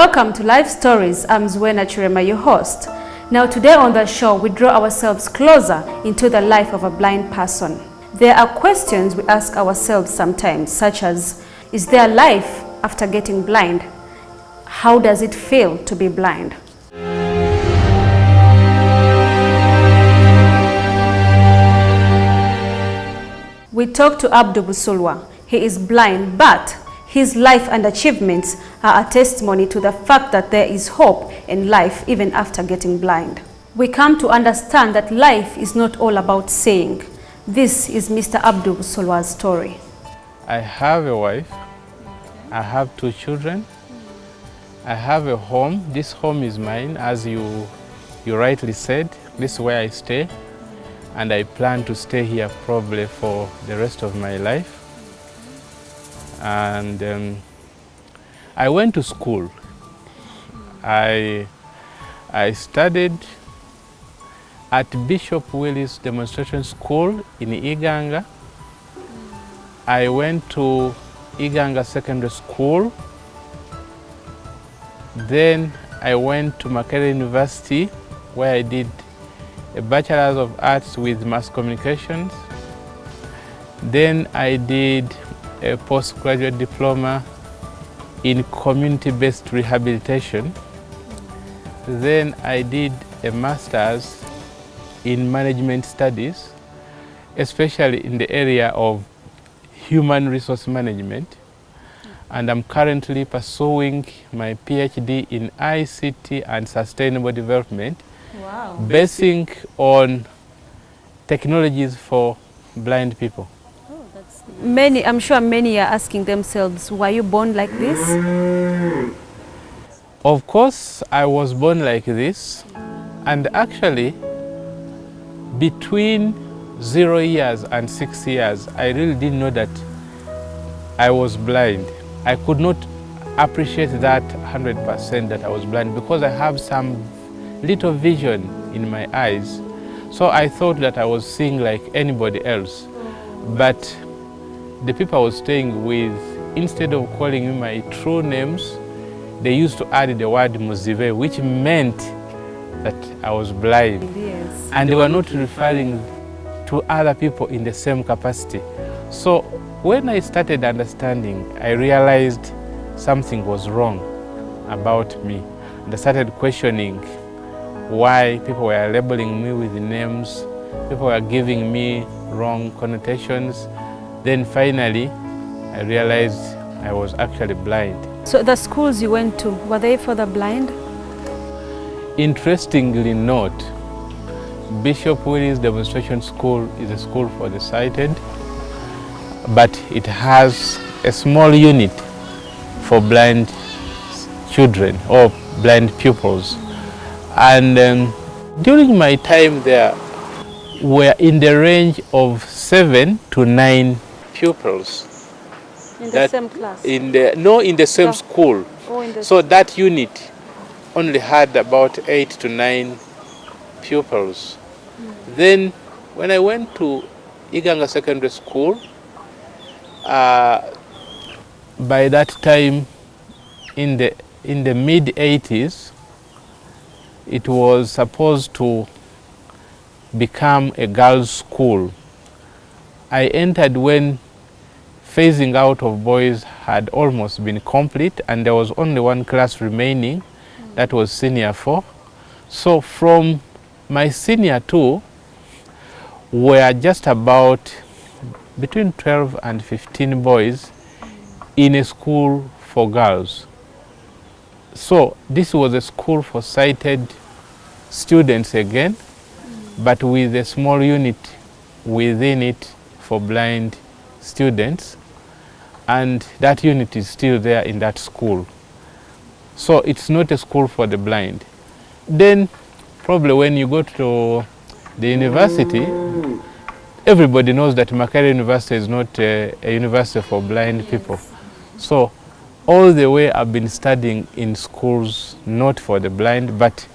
Welcome to Life Stories. I'm Zwena Chirema, your host. Now today on the show, we draw ourselves closer into the life of a blind person. There are questions we ask ourselves sometimes, such as, is there life after getting blind? How does it feel to be blind? We talk to Abdul. He is blind, but his life and achievements are a testimony to the fact that there is hope in life even after getting blind. We come to understand that life is not all about saying. This is Mr. Abdul's story. I have a wife, I have 2 children, I have a home. This home is mine, as you rightly said. This is where I stay, and I plan to stay here probably for the rest of my life. And I went to school. I studied at Bishop Willis Demonstration School in Iganga. I went to Iganga Secondary School. Then I went to Makerere University, where I did a Bachelor's of Arts with Mass Communications. Then I did a postgraduate diploma in community-based rehabilitation. Then I did a master's in management studies, especially in the area of human resource management. And I'm currently pursuing my PhD in ICT and sustainable development, basing on technologies for blind people. I'm sure many are asking themselves, were you born like this? Of course, I was born like this, and actually, between 0 years and 6 years, I really didn't know that I was blind. I could not appreciate that 100% that I was blind, because I have some little vision in my eyes. So I thought that I was seeing like anybody else. But the people I was staying with, instead of calling me my true names, they used to add the word Muzive, which meant that I was blind. Yes. And they were not referring to other people in the same capacity. So when I started understanding, I realized something was wrong about me. And I started questioning why people were labeling me with names, people were giving me wrong connotations. Then finally, I realized I was actually blind. So the schools you went to, were they for the blind? Interestingly not. Bishop Willis Demonstration School is a school for the sighted, but it has a small unit for blind children or blind pupils. And during my time there, we're in the range of 7 to 9 pupils. In the same class? In the same school. Oh, so that unit only had about 8 to 9 pupils. Then when I went to Iganga Secondary School, by that time in the mid-80s, it was supposed to become a girls' school. I entered when phasing out of boys had almost been complete, and there was only one class remaining, that was senior 4. So from my senior 2, were just about between 12 and 15 boys in a school for girls. So this was a school for sighted students again, but with a small unit within it for blind students, and that unit is still there in that school. So it's not a school for the blind. Then probably when you go to the university, everybody knows that Makerere University is not a university for blind people. So all the way I've been studying in schools not for the blind, but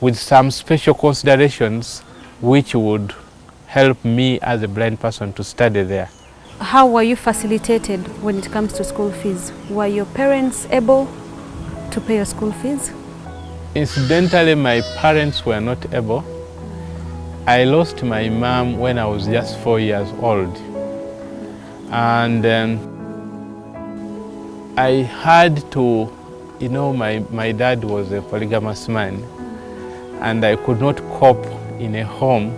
with some special considerations which would help me as a blind person to study there. How were you facilitated when it comes to school fees? Were your parents able to pay your school fees? Incidentally, my parents were not able. I lost my mom when I was just 4 years old. And I had to, my dad was a polygamous man, and I could not cope in a home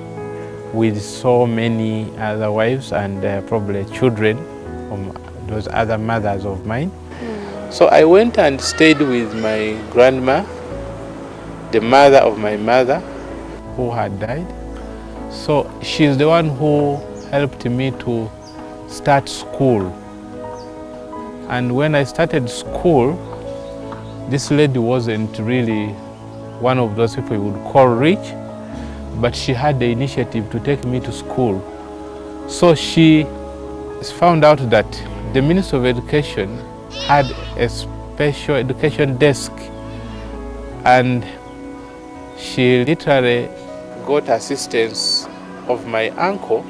with so many other wives and probably children from those other mothers of mine. So I went and stayed with my grandma, the mother of my mother, who had died. So she's the one who helped me to start school. And when I started school, this lady wasn't really one of those people you would call rich, but she had the initiative to take me to school. So she found out that the Minister of Education had a special education desk, and she literally got assistance of my uncle.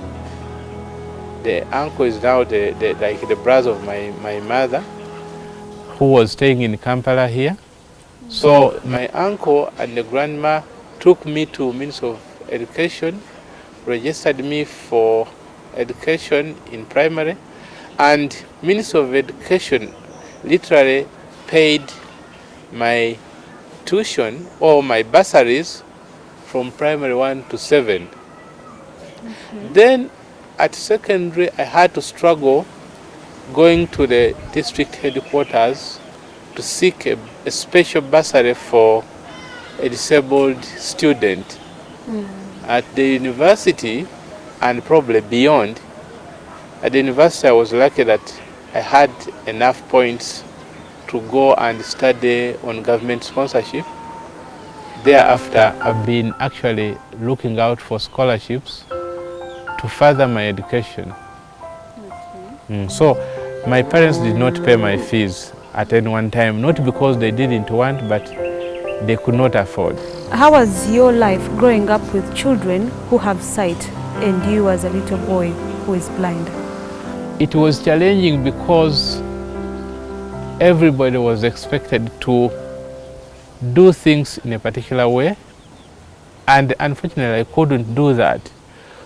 The uncle is now the brother of my mother, who was staying in Kampala here. So my uncle and the grandma took me to Minister of Education, registered me for education in primary, and Minister of Education literally paid my tuition or my bursaries from primary 1 to 7. Then at secondary, I had to struggle going to the district headquarters to seek a special bursary for a disabled student. At the university and probably beyond. At the university, I was lucky that I had enough points to go and study on government sponsorship. Thereafter, I've been actually looking out for scholarships to further my education. So my parents did not pay my fees at any one time, not because they didn't want, but they could not afford. How was your life growing up with children who have sight and you as a little boy who is blind? It was challenging because everybody was expected to do things in a particular way, and unfortunately I couldn't do that.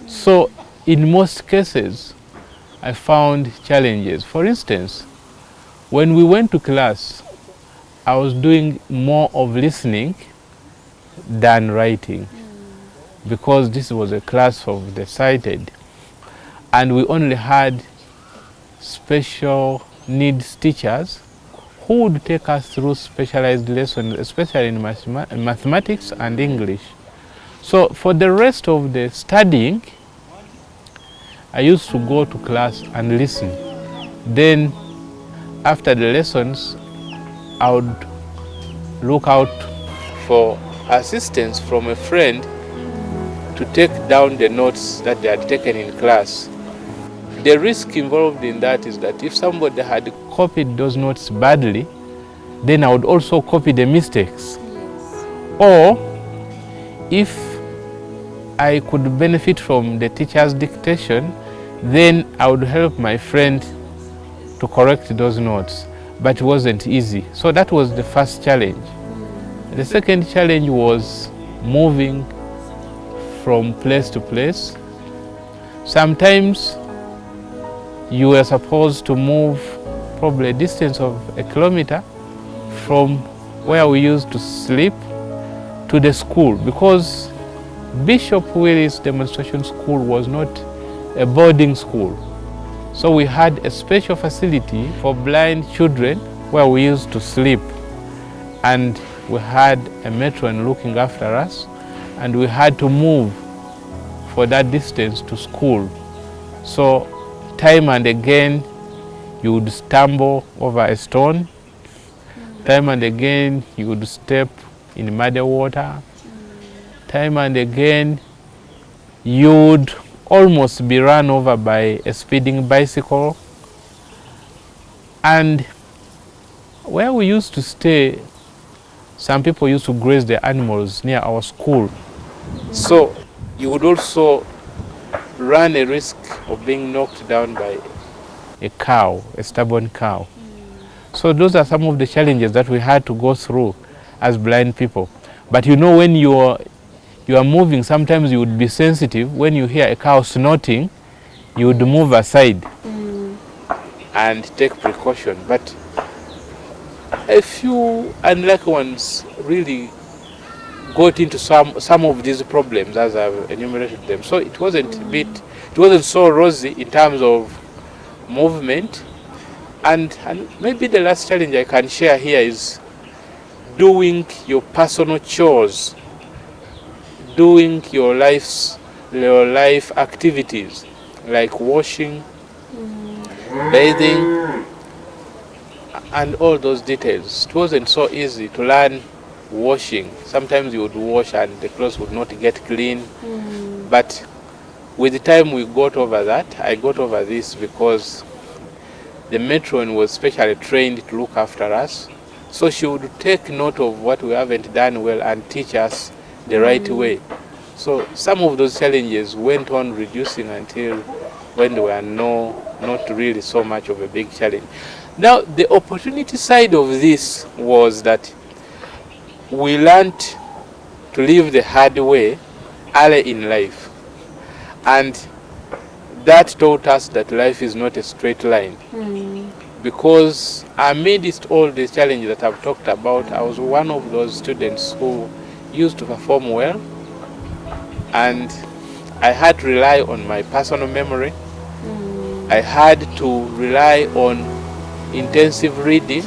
So in most cases I found challenges. For instance, when we went to class, I was doing more of listening than writing, because this was a class of the sighted, and we only had special needs teachers who would take us through specialized lessons, especially in mathematics and English. So for the rest of the studying, I used to go to class and listen. Then after the lessons, I would look out for assistance from a friend to take down the notes that they had taken in class. The risk involved in that is that if somebody had copied those notes badly, then I would also copy the mistakes. Or if I could benefit from the teacher's dictation, then I would help my friend to correct those notes. But it wasn't easy. So that was the first challenge. The second challenge was moving from place to place. Sometimes you were supposed to move probably a distance of 1 kilometer from where we used to sleep to the school, because Bishop Willis Demonstration School was not a boarding school. So we had a special facility for blind children where we used to sleep, and we had a matron looking after us, and we had to move for that distance to school. So time and again you would stumble over a stone, time and again you would step in muddy water, time and again you would almost be run over by a speeding bicycle. And where we used to stay, some people used to graze the animals near our school. So you would also run a risk of being knocked down by a cow, a stubborn cow. So those are some of the challenges that we had to go through as blind people. But you know, when you are moving, sometimes you would be sensitive. When you hear a cow snorting, you would move aside and take precaution. But a few unlucky ones really got into some of these problems as I've enumerated them. So it wasn't so rosy in terms of movement. And maybe the last challenge I can share here is doing your personal chores, doing your life activities like washing, bathing, and all those details. It wasn't so easy to learn washing. Sometimes you would wash and the clothes would not get clean. But with the time we got over that, I got over this because the matron was specially trained to look after us. So she would take note of what we haven't done well and teach us the right way. So some of those challenges went on reducing until when they were not really so much of a big challenge. Now, the opportunity side of this was that we learned to live the hard way early in life. And that taught us that life is not a straight line. Because amidst all the challenges that I've talked about, I was one of those students who used to perform well. And I had to rely on my personal memory. I had to rely on intensive reading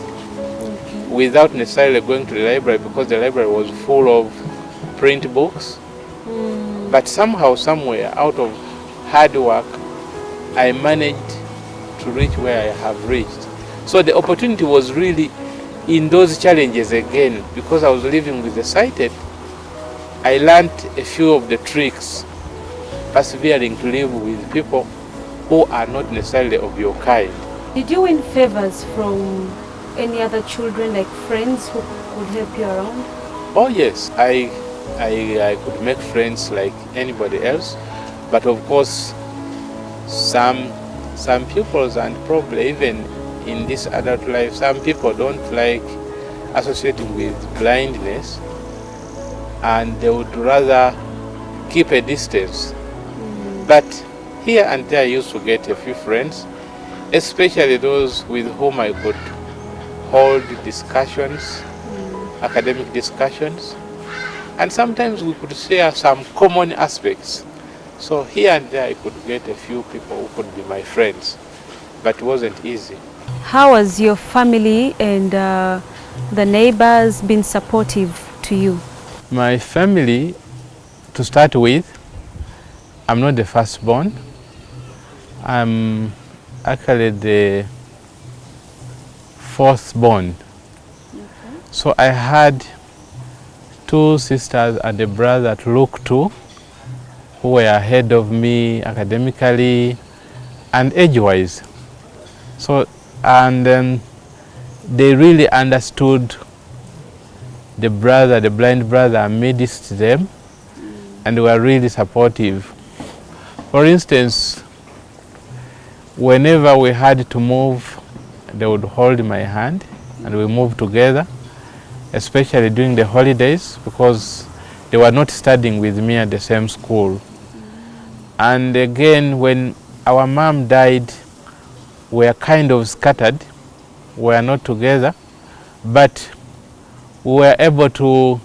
without necessarily going to the library, because the library was full of print books. But somehow, somewhere, out of hard work, I managed to reach where I have reached. So the opportunity was really in those challenges again. Because I was living with the sighted, I learned a few of the tricks, persevering to live with people who are not necessarily of your kind. Did you win favors from any other children, like friends who would help you around? Oh yes, I could make friends like anybody else, but of course some pupils, and probably even in this adult life, some people don't like associating with blindness, and they would rather keep a distance. But here and there I used to get a few friends, especially those with whom I could hold discussions, academic discussions, and sometimes we could share some common aspects. So here and there I could get a few people who could be my friends, but it wasn't easy. How has your family and the neighbors been supportive to you? My family, to start with, I'm not the firstborn. I'm actually the fourth-born. So I had two sisters and a brother to look to, who were ahead of me academically and age-wise. So, and they really understood the blind brother amidst them, and were really supportive. For instance, whenever we had to move, they would hold my hand and we moved together, especially during the holidays, because they were not studying with me at the same school. And again, when our mom died, we were kind of scattered. We were not together, but we were able to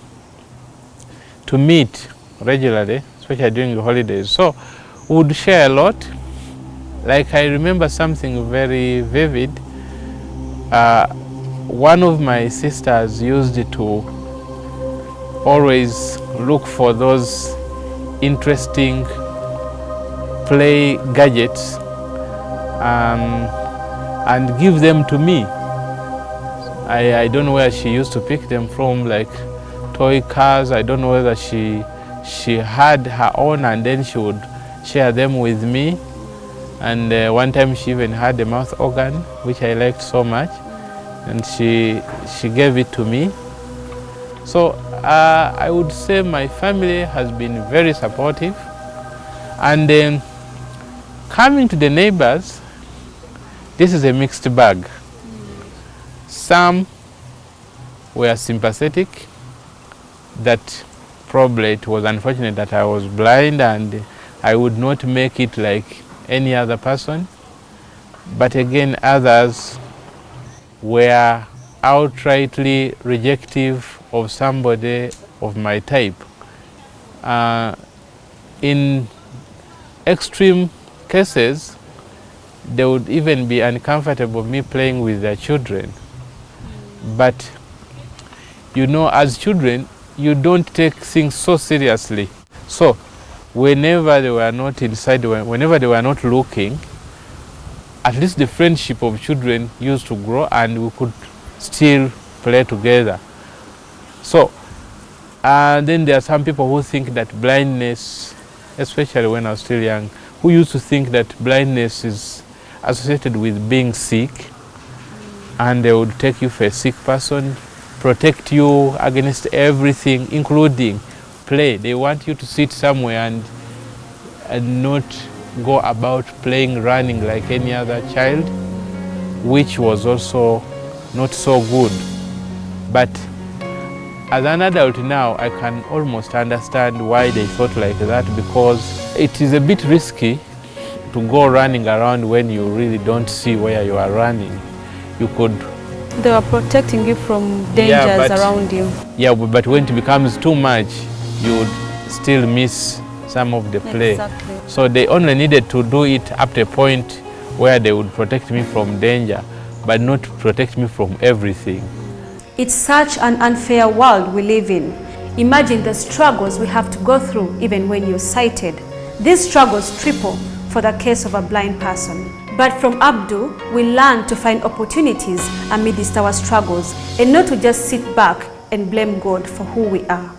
meet regularly, especially during the holidays. So we would share a lot. Like, I remember something very vivid. One of my sisters used to always look for those interesting play gadgets and give them to me. I don't know where she used to pick them from, like toy cars. I don't know whether she had her own and then she would share them with me. And one time she even had a mouth organ, which I liked so much, and she gave it to me. So I would say my family has been very supportive. And then coming to the neighbors, this is a mixed bag. Some were sympathetic, that probably it was unfortunate that I was blind and I would not make it like any other person. But again, others were outrightly rejective of somebody of my type. In extreme cases, they would even be uncomfortable me playing with their children. But you know, as children, you don't take things so seriously. So whenever they were not inside, whenever they were not looking, at least the friendship of children used to grow and we could still play together. So then there are some people who think that blindness, especially when I was still young, who used to think that blindness is associated with being sick, and they would take you for a sick person, protect you against everything, including play. They want you to sit somewhere and not go about playing, running like any other child, which was also not so good. But as an adult now, I can almost understand why they thought like that, because it is a bit risky to go running around when you really don't see where you are running. You could... They were protecting you from dangers around you. Yeah, but when it becomes too much, you would still miss some of the play. Exactly. So they only needed to do it up to a point where they would protect me from danger, but not protect me from everything. It's such an unfair world we live in. Imagine the struggles we have to go through even when you're sighted. These struggles triple for the case of a blind person. But from Abdul, we learn to find opportunities amidst our struggles and not to just sit back and blame God for who we are.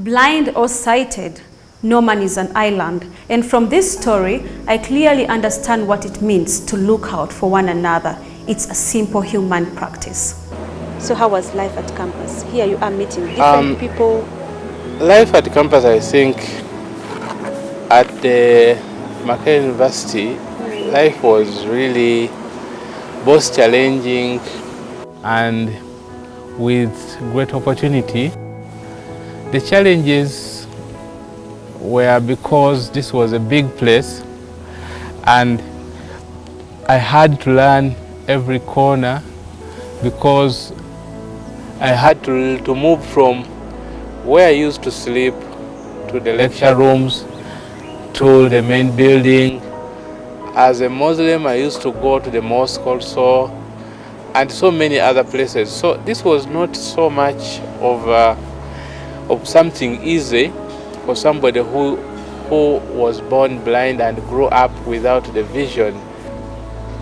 Blind or sighted, no man is an island. And from this story, I clearly understand what it means to look out for one another. It's a simple human practice. So how was life at campus? Here you are meeting different people. Life at campus, I think, at the Makerere University, life was really both challenging and with great opportunity. The challenges were because this was a big place and I had to learn every corner, because I had to move from where I used to sleep to the lecture rooms to the main building. As a Muslim, I used to go to the mosque also, and so many other places. So this was not so much of something easy for somebody who was born blind and grew up without the vision.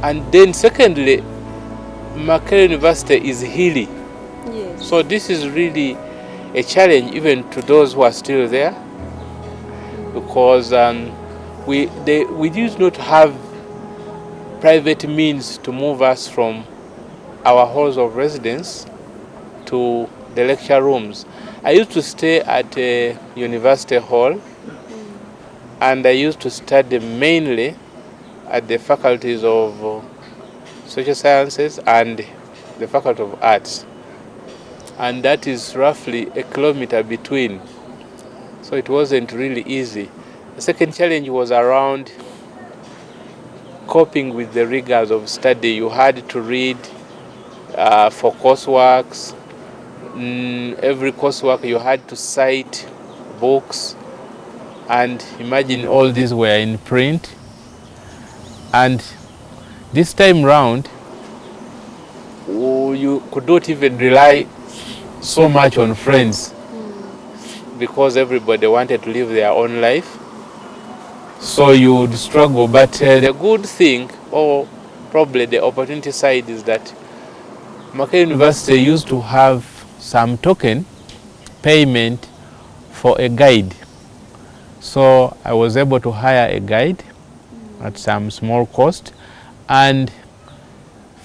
And then secondly, Makerere University is hilly. Yes. So this is really a challenge even to those who are still there, because we did not have private means to move us from our halls of residence to the lecture rooms. I used to stay at a university hall, and I used to study mainly at the faculties of social sciences and the faculty of arts. And that is roughly a kilometer between. So it wasn't really easy. The second challenge was around coping with the rigors of study. You had to read for courseworks. Every coursework you had to cite books, and imagine all these were in print. And this time round, you could not even rely so much on friends, because everybody wanted to live their own life. So you would struggle. But the good thing, or probably the opportunity side, is that Makerere University used to have some token payment for a guide. So I was able to hire a guide at some small cost, and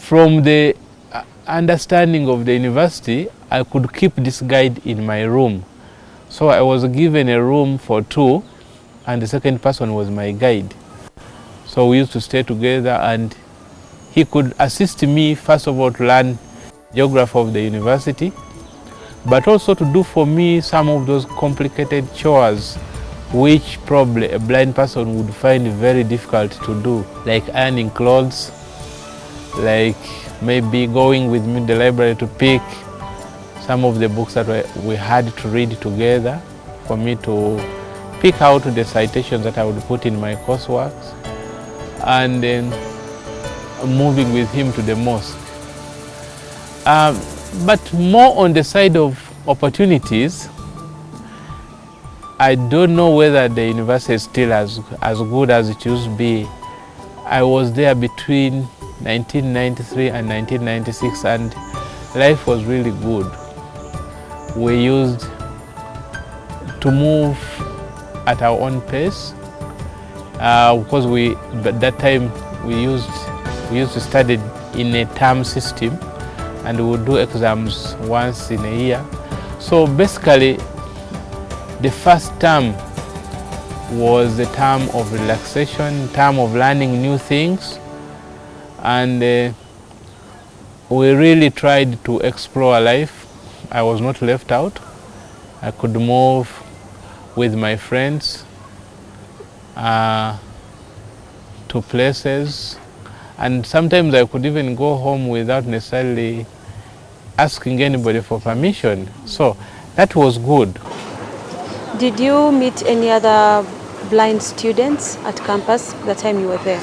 from the understanding of the university, I could keep this guide in my room. So I was given a room for 2, and the second person was my guide. So we used to stay together, and he could assist me, first of all, to learn geography of the university, but also to do for me some of those complicated chores which probably a blind person would find very difficult to do, like ironing clothes, like maybe going with me to the library to pick some of the books that we had to read together, for me to pick out the citations that I would put in my courseworks, and then moving with him to the mosque. But more on the side of opportunities, I don't know whether the university is still as good as it used to be. I was there between 1993 and 1996, and life was really good. We used to move at our own pace because at that time we used to study in a term system, and we would do exams once in a year. So basically, the first term was a term of relaxation, term of learning new things, and we really tried to explore life. I was not left out. I could move with my friends to places, and sometimes I could even go home without necessarily asking anybody for permission. So that was good. Did you meet any other blind students at campus the time you were there?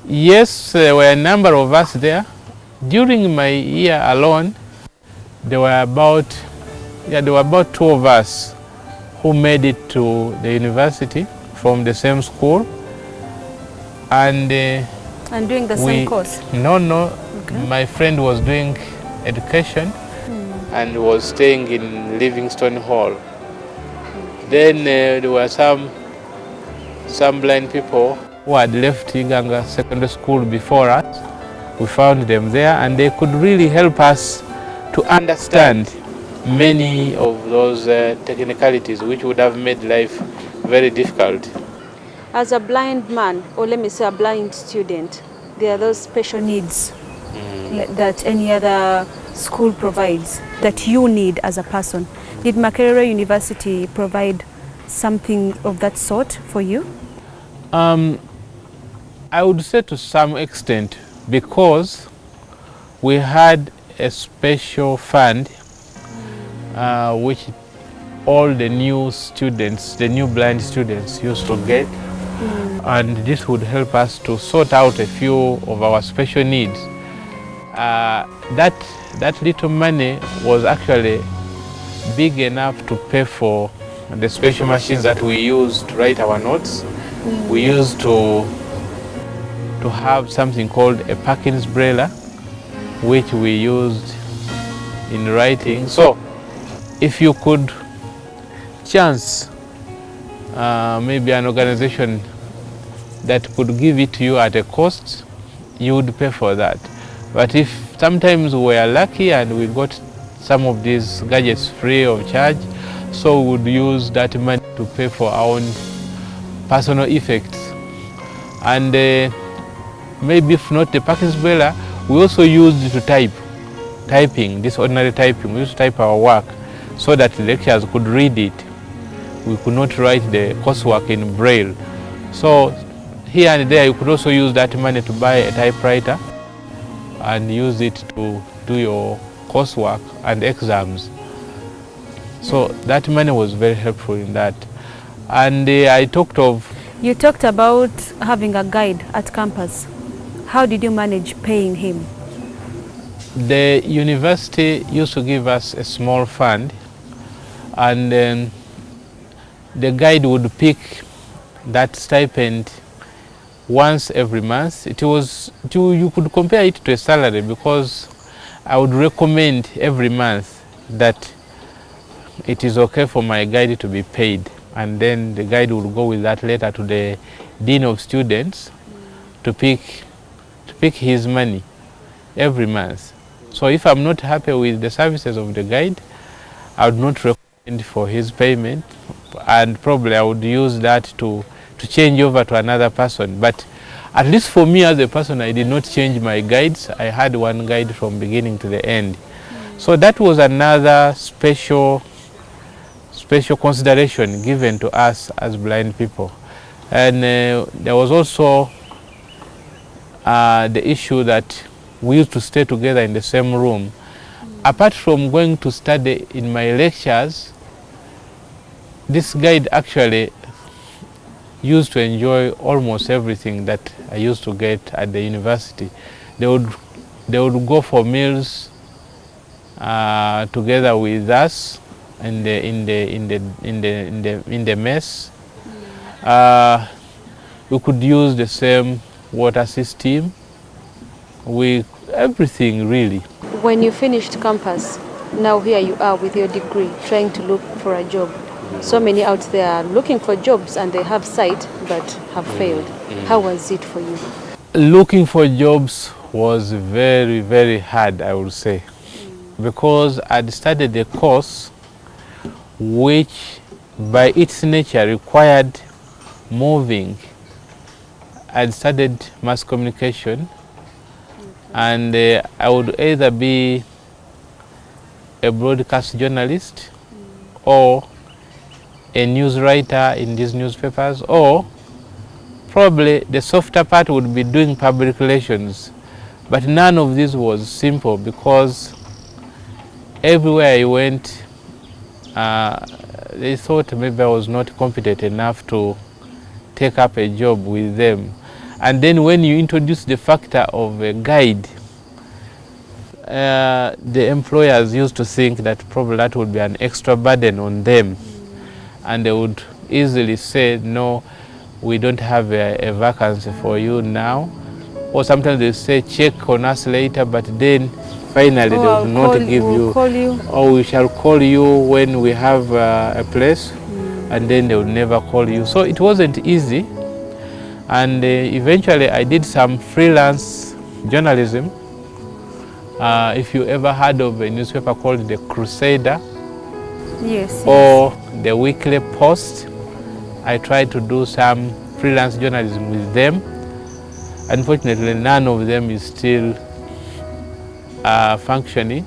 Yes, there were a number of us there. During my year alone, there were about 2 of us who made it to the university from the same school. And doing the same course? No. Okay. My friend was doing education and was staying in Livingstone Hall. Then there were some blind people who had left Uganda Secondary School before us. We found them there, and they could really help us to understand many of those technicalities which would have made life very difficult. As a blind man, or let me say a blind student, there are those special needs that any other school provides that you need as a person. Did Makerere University provide something of that sort for you? I would say to some extent, because we had a special fund which all the new students, the new blind students used to get, and this would help us to sort out a few of our special needs. That little money was actually big enough to pay for the special machines that we used to write our notes. We used to have something called a Perkins Braille, which we used in writing. So if you could chance maybe an organization that could give it to you at a cost, you would pay for that. But if sometimes we are lucky and we got some of these gadgets free of charge, so we would use that money to pay for our own personal effects. And maybe if not the Perkins Braille, we also used it to typing, this ordinary typing. We used to type our work so that the lecturers could read it. We could not write the coursework in Braille. So here and there you could also use that money to buy a typewriter and use it to do your coursework and exams. So that money was very helpful in that. And You talked about having a guide at campus. How did you manage paying him? The university used to give us a small fund, and then the guide would pick that stipend once every month. You could compare it to a salary, because I would recommend every month that it is okay for my guide to be paid, and then the guide would go with that letter to the dean of students to pick his money. every month. So if I'm not happy with the services of the guide, I would not recommend for his payment, and probably I would use that to change over to another person. But at least for me as a person, I did not change my guides. I had one guide from beginning to the end. So that was another special consideration given to us as blind people. And there was also the issue that we used to stay together in the same room. Apart from going to study in my lectures, this guide actually used to enjoy almost everything that I used to get at the university. They would go for meals together with us in the mess. We could use the same water system. Everything really. When you finished campus, now here you are with your degree, trying to look for a job. So many out there are looking for jobs and they have sight but have failed. How was it for you? Looking for jobs was very, very hard, I would say, because I'd studied a course which by its nature required moving. I'd studied mass communication, and I would either be a broadcast journalist or a news writer in these newspapers, or probably the softer part would be doing public relations. But none of this was simple, because everywhere I went, they thought maybe I was not competent enough to take up a job with them. And then when you introduce the factor of a guide, the employers used to think that probably that would be an extra burden on them. And they would easily say, no, we don't have a vacancy for you now. Or sometimes they say, check on us later, but then finally they will not give you. Or we shall call you when we have a place, and then they would never call you. So it wasn't easy. And eventually I did some freelance journalism. If you ever heard of a newspaper called The Crusader, yes, or the Weekly Post, I tried to do some freelance journalism with them. Unfortunately, none of them is still functioning.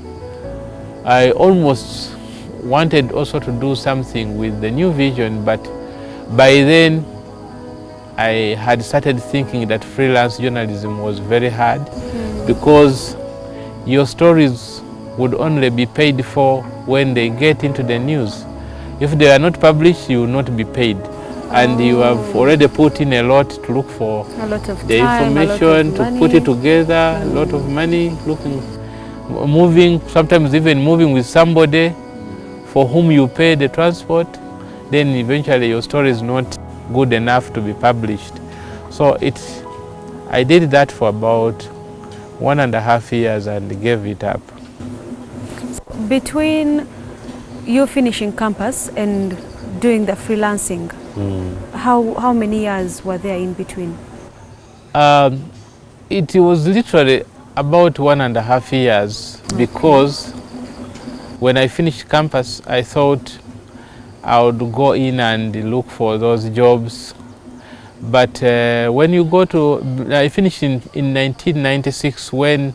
I almost wanted also to do something with the New Vision, but by then I had started thinking that freelance journalism was very hard, because your stories would only be paid for when they get into the news. If they are not published, you will not be paid. And you have already put in a lot to look for a lot of the time, information, to put it together, a lot of money, moving, sometimes even moving with somebody for whom you pay the transport. Then eventually your story is not good enough to be published. So I did that for about 1.5 years and gave it up. Between you finishing campus and doing the freelancing, how many years were there in between? It was literally about 1.5 years, because when I finished campus, I thought I would go in and look for those jobs. But when you go to, I finished in 1996, when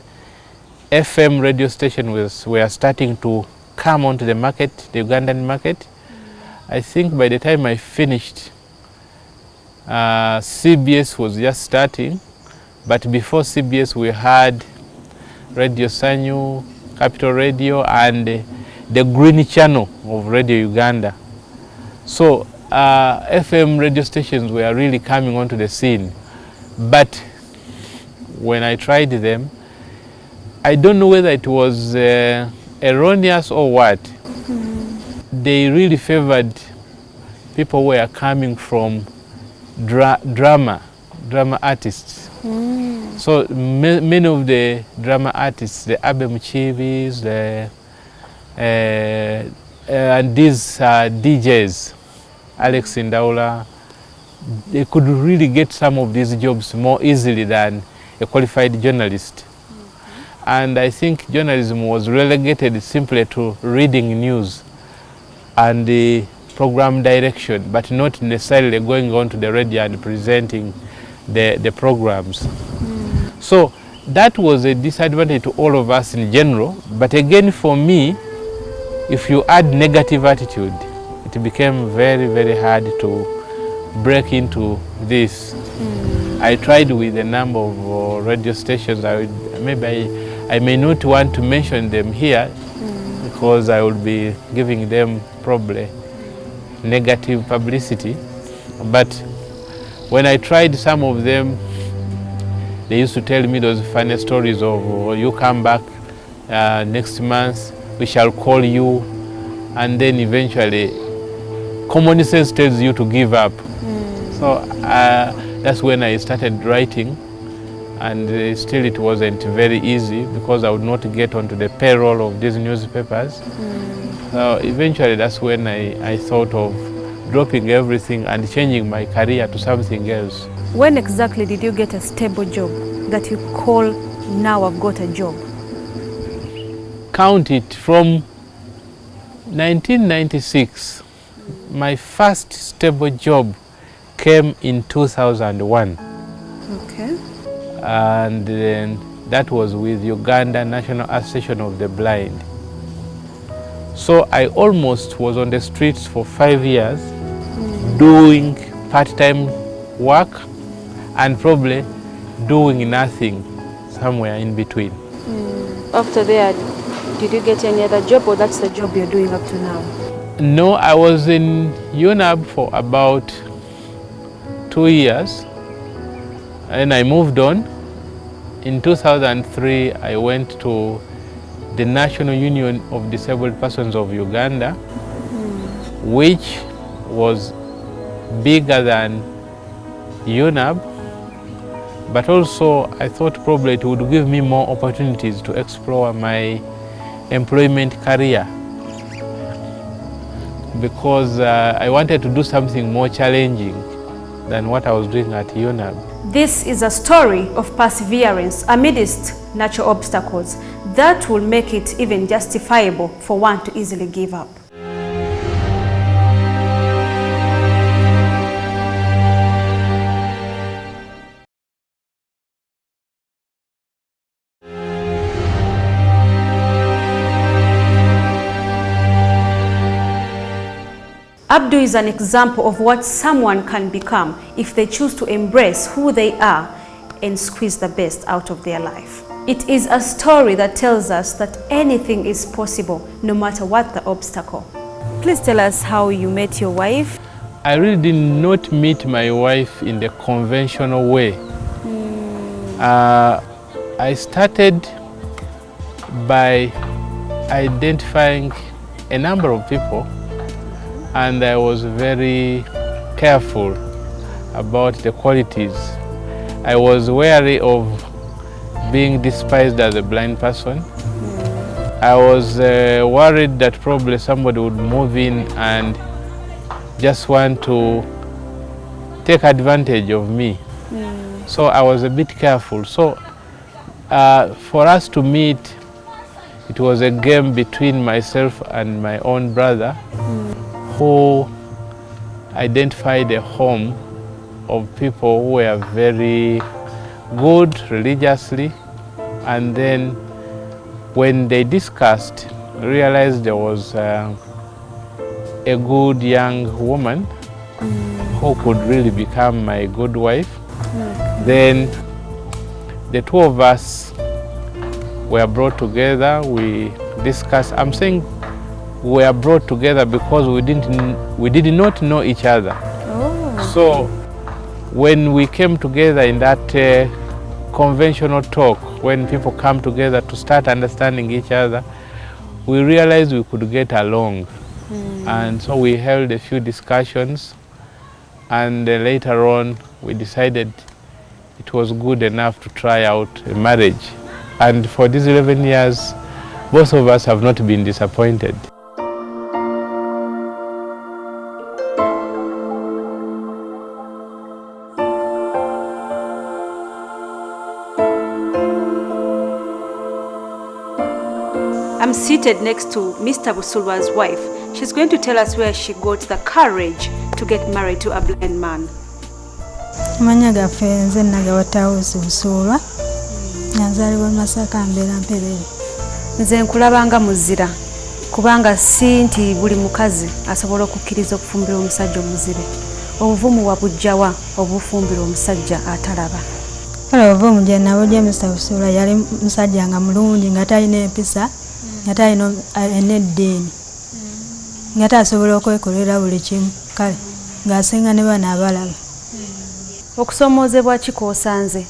FM radio stations were starting to come onto the market, the Ugandan market. I think by the time I finished, CBS was just starting. But before CBS, we had Radio Sanyu, Capital Radio, and the Green Channel of Radio Uganda. So FM radio stations were really coming onto the scene. But when I tried them, I don't know whether it was erroneous or what. They really favored people who were coming from drama artists. So many of the drama artists, the Abe Muchibis, and these DJs, Alex Indaula, they could really get some of these jobs more easily than a qualified journalist. and I think journalism was relegated simply to reading news and the program direction, but not necessarily going on to the radio and presenting the programs. So that was a disadvantage to all of us in general, but again for me, if you add negative attitude, it became very, very hard to break into this. I tried with a number of radio stations. I may not want to mention them here because I would be giving them probably negative publicity. But when I tried some of them, they used to tell me those funny stories of, oh, you come back next month, we shall call you, and then eventually common sense tells you to give up. So that's when I started writing, and still it wasn't very easy because I would not get onto the payroll of these newspapers. So eventually that's when I thought of dropping everything and changing my career to something else. When exactly did you get a stable job that you call, now I've got a job? Count it from 1996. My first stable job came in 2001. Okay. And then that was with Uganda National Association of the Blind. So I almost was on the streets for 5 years doing part-time work and probably doing nothing somewhere in between. After that, did you get any other job, or that's the job you're doing up to now? No, I was in UNAB for about 2 years, and I moved on. In 2003, I went to the National Union of Disabled Persons of Uganda, which was bigger than UNAB, but also I thought probably it would give me more opportunities to explore my employment career, because I wanted to do something more challenging than what I was doing at UNAB. This is a story of perseverance amidst natural obstacles that will make it even justifiable for one to easily give up. Abdul is an example of what someone can become if they choose to embrace who they are and squeeze the best out of their life. It is a story that tells us that anything is possible, no matter what the obstacle. Please tell us how you met your wife. I really did not meet my wife in the conventional way. I started by identifying a number of people, and I was very careful about the qualities. I was wary of being despised as a blind person. I was worried that probably somebody would move in and just want to take advantage of me. So I was a bit careful. So for us to meet, it was a game between myself and my own brother, who identified a home of people who were very good religiously, and then when they discussed, realized there was a good young woman who could really become my good wife. Then the two of us were brought together. We discussed. I'm saying we were brought together because we did not know each other. So when we came together in that conventional talk, when people come together to start understanding each other, we realized we could get along. And so we held a few discussions, and later on we decided it was good enough to try out a marriage. And for these 11 years, both of us have not been disappointed. I'm seated next to Mr. Busulwa's wife. She's going to tell us where she got the courage to get married to a blind man. Manya gaffe nze nagawatawusi Busulwa. Nazaalibwa Masaka mbeera Mperere. Nze nkulabanga muzira kubanga si nti buli mukazi asobola okukkiriza okufumbira omusajja omuzire. Obuvumu wabujjawa obufumbira omusajja atalaba. Kale obuvumu gye nabujja Mr. Busulwa yali musajja nga mulungi nga talina empisa nga talina n'eddiini nga tasobola okwekolera buli kimu kale ng'asinga ne bana abalaba. Okusoomoozebwa ki kw'osanze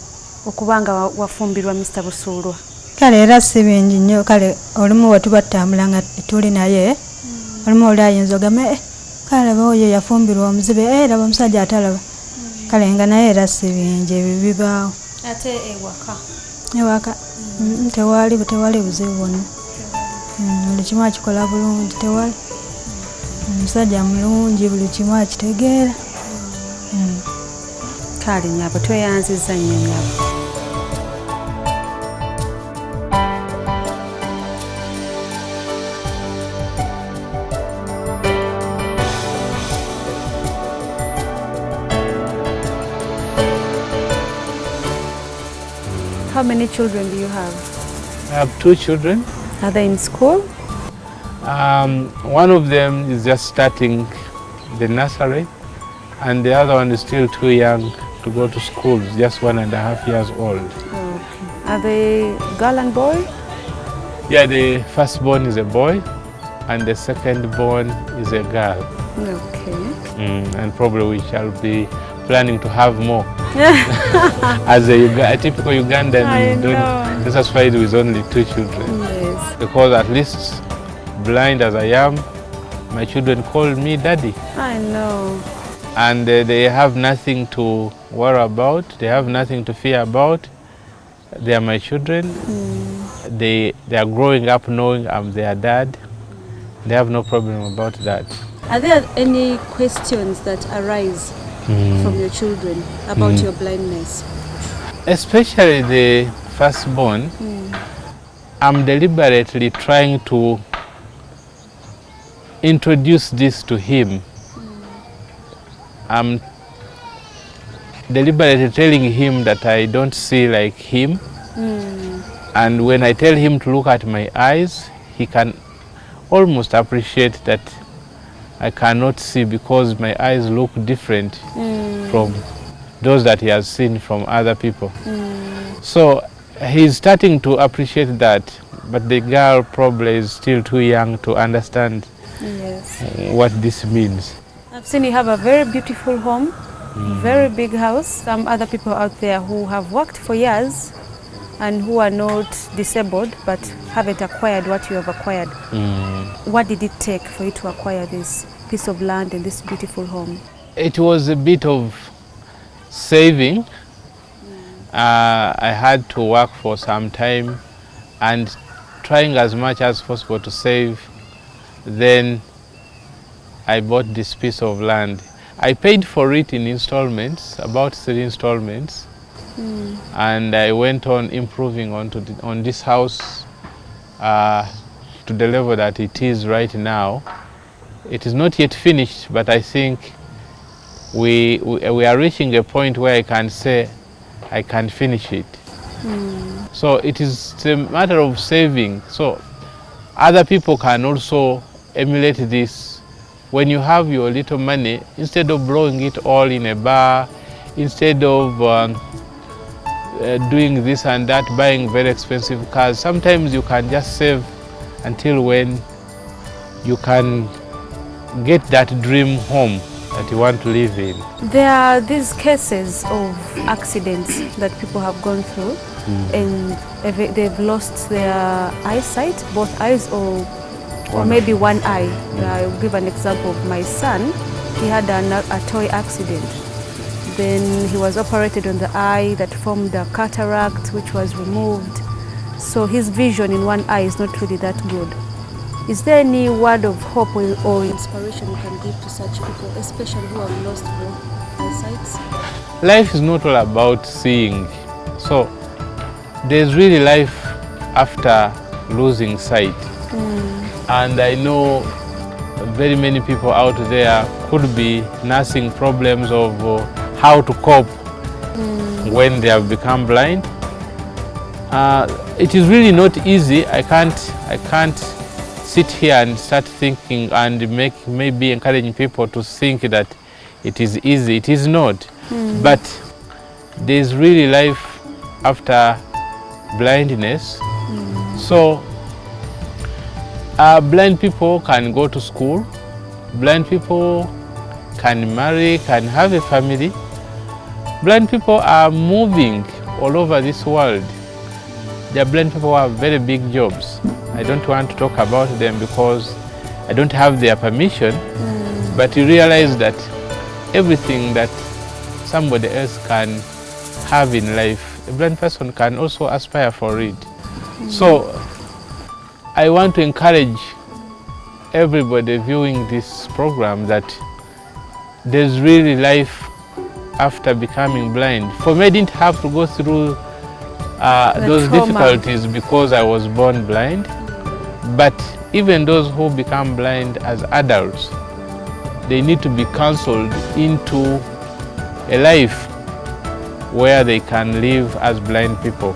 okubanga wafumbirwa Mr. Busulwa? Kale era si bingi nnyo. Kale olumu we tuba tutambula nga tuli naye olumu oli ayinza ogamba kale laba oyo yafumbirwa omuzibe laba omusajja atalaba. Kale nga naye era si bingi ebyo bibaawo. Ate ewaka tewali buzibu bwonna. Buli kimu akikola bulungi, tewali. Omusajja mulungi, buli kimu akitegeera. Kale nnyabo tweyanziza nnyo nnyabo. How many children do you have? I have 2 children. Are they in school? One of them is just starting the nursery, and the other one is still too young to go to school, just 1.5 years old. Okay. Are they girl and boy? Yeah, the firstborn is a boy, and the secondborn is a girl. Okay. And probably we shall be planning to have more. As a typical Ugandan, this is satisfied with only 2 children. Yes. Because at least, blind as I am, my children call me daddy. I know. And they have nothing to worry about. They have nothing to fear about. They are my children. They are growing up knowing I'm their dad. They have no problem about that. Are there any questions that arise from your children about your blindness? Especially the firstborn, I'm deliberately trying to introduce this to him. I'm deliberately telling him that I don't see like him. And when I tell him to look at my eyes, he can almost appreciate that I cannot see because my eyes look different from those that he has seen from other people. So he's starting to appreciate that, but the girl probably is still too young to understand what this means. I've seen you have a very beautiful home, very big house. Some other people out there who have worked for years and who are not disabled but haven't acquired what you have acquired. What did it take for you to acquire this piece of land and this beautiful home? It was a bit of saving. I had to work for some time and trying as much as possible to save. Then I bought this piece of land. I paid for it in installments, about 3 installments. And I went on improving on this house to the level that it is right now. It is not yet finished, but I think we are reaching a point where I can say I can finish it. So it is a matter of saving. So other people can also emulate this. When you have your little money, instead of blowing it all in a bar, instead of doing this and that, buying very expensive cars, sometimes you can just save until when you can get that dream home that you want to live in. There are these cases of accidents that people have gone through and they've lost their eyesight, both eyes or maybe one eye. I'll give an example of my son. He had a toy accident. Then he was operated on the eye that formed a cataract which was removed. So his vision in one eye is not really that good. Is there any word of hope or inspiration you can give to such people, especially who have lost both eyesights? Life is not all about seeing. So there's really life after losing sight. And I know very many people out there could be nursing problems of how to cope when they have become blind. It is really not easy. I can't sit here and start thinking and maybe encouraging people to think that it is easy. It is not. But there is really life after blindness. So blind people can go to school. Blind people can marry, can have a family. Blind people are moving all over this world. There are blind people who have very big jobs. I don't want to talk about them because I don't have their permission, but you realize that everything that somebody else can have in life, a blind person can also aspire for it. So I want to encourage everybody viewing this program that there's really life after becoming blind. For me, I didn't have to go through those difficulties because I was born blind, but even those who become blind as adults, they need to be counseled into a life where they can live as blind people.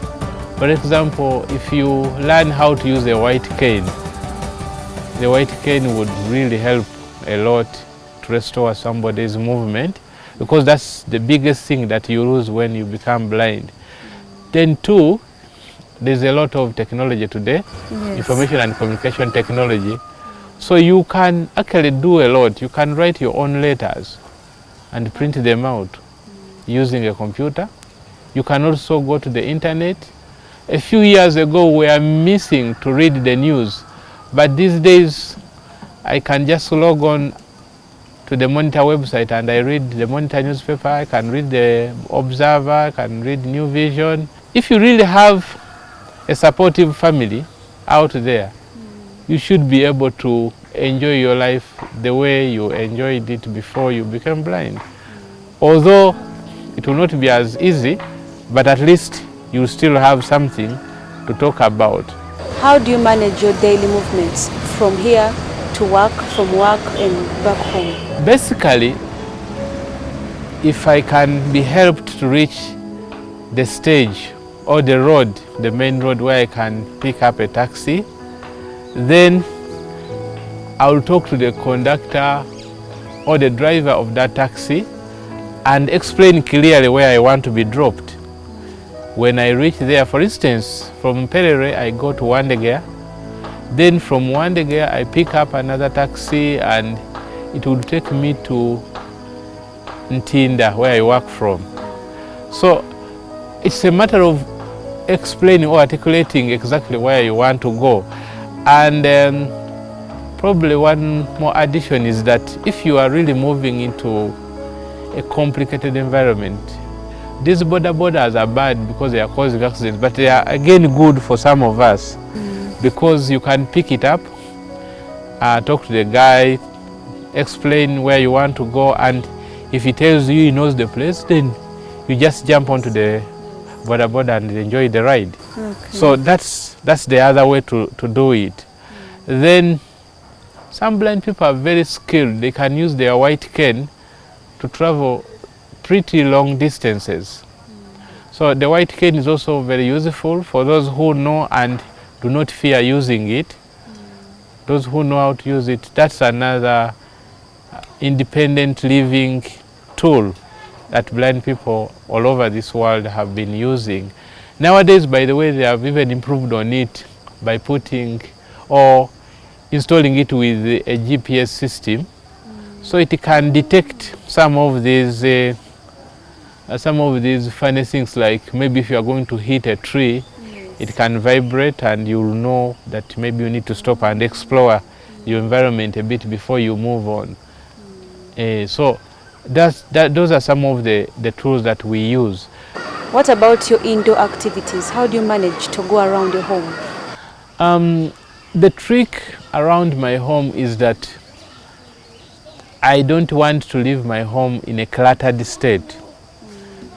For example, if you learn how to use a white cane, the white cane would really help a lot to restore somebody's movement, because that's the biggest thing that you lose when you become blind. Then too, there's a lot of technology today, information and communication technology. So you can actually do a lot. You can write your own letters and print them out using a computer. You can also go to the internet. A few years ago, we were missing to read the news, but these days, I can just log on to the Monitor website and I read the Monitor newspaper, I can read the Observer, I can read New Vision. If you really have a supportive family out there, you should be able to enjoy your life the way you enjoyed it before you became blind. Although it will not be as easy, but at least you still have something to talk about. How do you manage your daily movements from here to work, from work and back home? Basically, if I can be helped to reach the stage or the road, the main road where I can pick up a taxi, then I'll talk to the conductor or the driver of that taxi and explain clearly where I want to be dropped. When I reach there, for instance, from Perere, I go to Wandegea. Then from Wandegea, I pick up another taxi and it will take me to Ntinda, where I work from. So it's a matter of explaining or articulating exactly where you want to go. And probably one more addition is that if you are really moving into a complicated environment, these borders are bad because they are causing accidents, but they are again good for some of us because you can pick it up, talk to the guy, explain where you want to go, and if he tells you he knows the place, then you just jump onto the border and enjoy the ride. Okay. So that's the other way to do it. Then some blind people are very skilled. They can use their white cane to travel pretty long distances. So the white cane is also very useful for those who know and do not fear using it. Those who know how to use it, that's another independent living tool that blind people all over this world have been using. Nowadays, by the way, they have even improved on it by putting or installing it with a GPS system, so it can detect some of these funny things, like maybe if you are going to hit a tree, it can vibrate and you'll know that maybe you need to stop and explore your environment a bit before you move on. So those are some of the tools that we use. What about your indoor activities? How do you manage to go around your home? The trick around my home is that I don't want to leave my home in a cluttered state.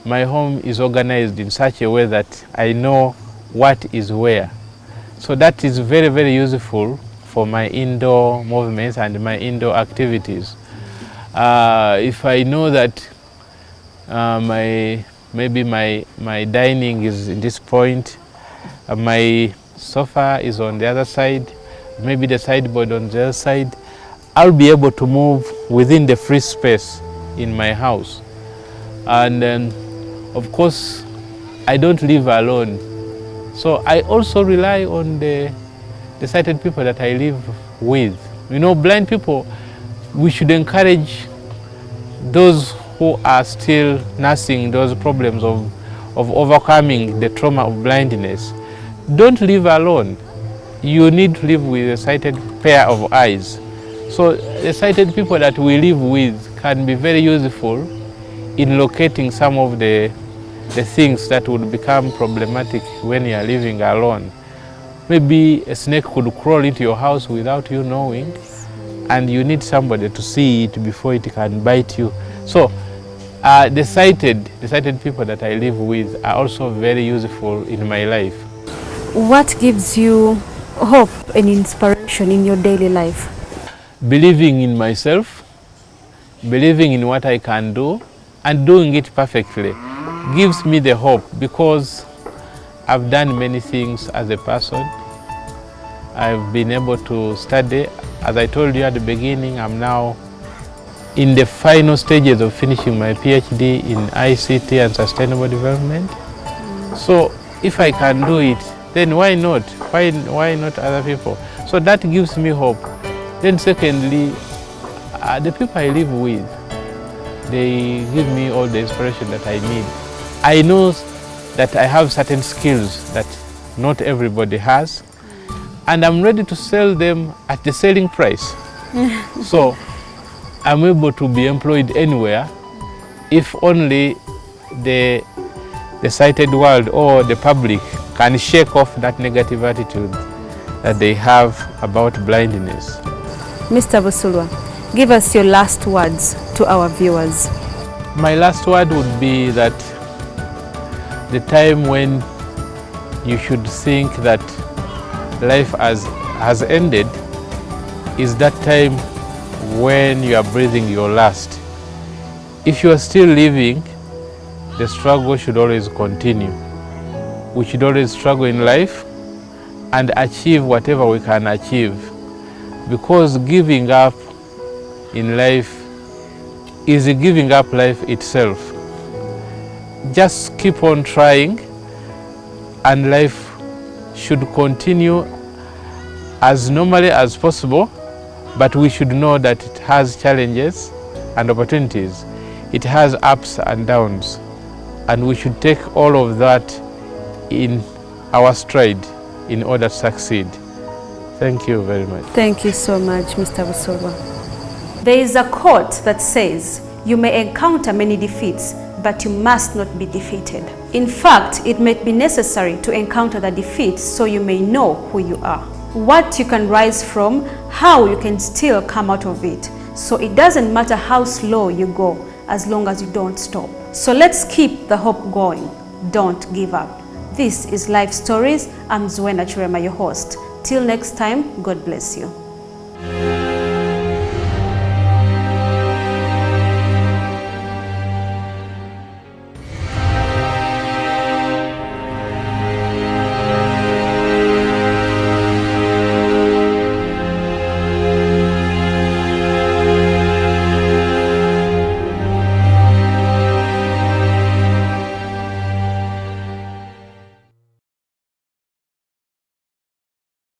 My home is organized in such a way that I know what is where. So that is very, very useful for my indoor movements and my indoor activities. If I know that maybe my dining is in this point, my sofa is on the other side, maybe the sideboard on the other side, I'll be able to move within the free space in my house. And of course, I don't live alone. So I also rely on the sighted people that I live with. You know, blind people, we should encourage those who are still nursing those problems of overcoming the trauma of blindness. Don't live alone. You need to live with a sighted pair of eyes. So the sighted people that we live with can be very useful in locating some of the things that would become problematic when you are living alone. Maybe a snake could crawl into your house without you knowing, and you need somebody to see it before it can bite you. So the sighted people that I live with are also very useful in my life. What gives you hope and inspiration in your daily life? Believing in myself, believing in what I can do, and doing it perfectly gives me the hope, because I've done many things as a person. I've been able to study. As I told you at the beginning, I'm now in the final stages of finishing my PhD in ICT and sustainable development. So if I can do it, then why not? Why not other people? So that gives me hope. Then secondly, the people I live with, they give me all the inspiration that I need. I know that I have certain skills that not everybody has, and I'm ready to sell them at the selling price. So I'm able to be employed anywhere if only the sighted world or the public can shake off that negative attitude that they have about blindness. Mr. Busulwa, give us your last words to our viewers. My last word would be that the time when you should think that life has ended is that time when you are breathing your last. If you are still living, the struggle should always continue. We should always struggle in life and achieve whatever we can achieve, because giving up in life is giving up life itself. Just keep on trying, and life should continue as normally as possible, but we should know that it has challenges and opportunities. It has ups and downs, and we should take all of that in our stride in order to succeed. Thank you very much. Thank you so much, Mr. Busulwa. There is a quote that says, "You may encounter many defeats, but you must not be defeated." In fact, it may be necessary to encounter the defeat so you may know who you are, what you can rise from, how you can still come out of it. So it doesn't matter how slow you go, as long as you don't stop. So let's keep the hope going. Don't give up. This is Life Stories. I'm Zuena Churema, your host. Till next time, God bless you.